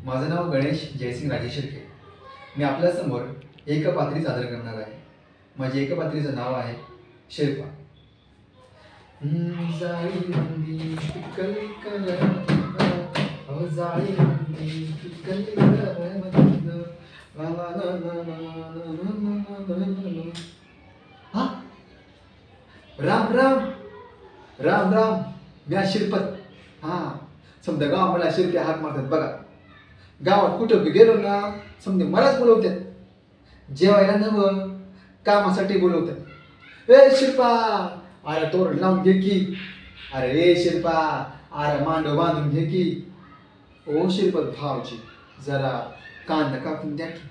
माझं नाव गणेश जयसिंग राजेश शिर्के. मी आपल्यासमोर एकपात्री सादर करणार आहे. माझ्या एकपात्रीचं नाव आहे शिल्पा. जाळीबंदी पिकली जाळीबंदी पिकली हा राम राम राम राम. मी शिरपत. हा समजा गाव मला शिरपे हाक मारतात बघा. गावात कुठं बी गेलो ना समजा मलाच बोलवतात. जेवायला नवं कामासाठी बोलवतात. ए शिरपा अरे तोरण लावून घे की. अरे ए शिरपा अरे मांडव बांधून घे की. ओ शिरपत भावची जरा कांदा कापून द्या की.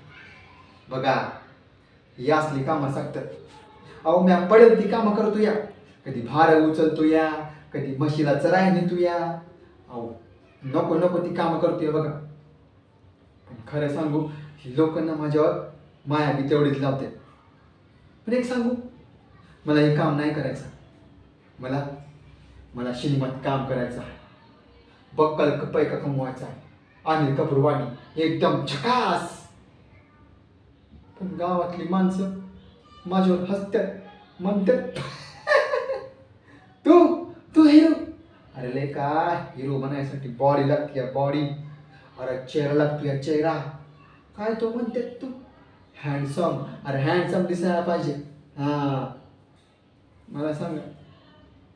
बघा ही असली कामं सांगतात. अहो म्या पडेल ती कामं करतो या. कधी भार उचलतो या, कधी म्हशीला चराय नेतो या. अहो नको नको ती कामं करतोय बघा. पण खरं सांगू ही लोकांना माझ्यावर माया बी तेवढीच लावते. पण एक सांगू मला हे काम नाही करायचं. मला मला सिनेमात काम करायचं आहे. बक्कल पैका कमवायचा आहे. अनिल कपूर वाणी एकदम झकास. पण गावातली माणसं माझ्यावर हसतात म्हणतात तू तू हिरो. अरे लय काय हिरो बनायसाठी बॉडी लागते बॉडी. अरे चेहरा लागतो चेहरा. काय तो म्हणते तू हँडसम. अरे हँडसम दिसायला पाहिजे. हां मला सांगा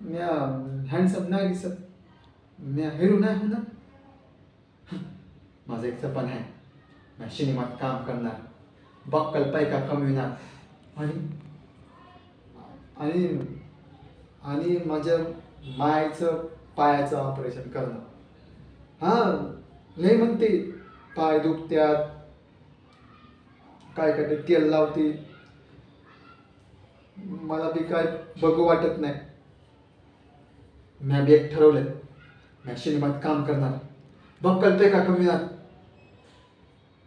म्या हँडसम नाही दिसत. म्या हिरो नाही होणार. माझं एक सपन आहे. मी सिनेमात काम करणार, बक्कल पैका कमविणार आणि आणि आणि माझ्या मायचं पायाचं ऑपरेशन करणं. हां लय म्हणते पाय दुखत्यात काय काय तेल लावते. मला बी काय बघू वाटत नाही. म्या बी एक ठरवलंय म्या सिनेमात काम करणार, बक्कल पैका कमविणार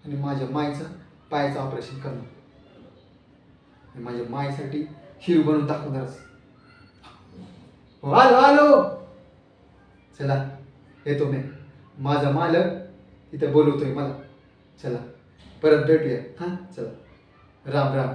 आणि माझ्या मायचं पायाचं ऑपरेशन करणार. माझ्या मायसाठी हिरो बनवून दाखवणारच. आलो आलो. चला येतो मी. माझा मालक इथं बोलवतोय मला. चला परत भेटूया. हां चला राम राम.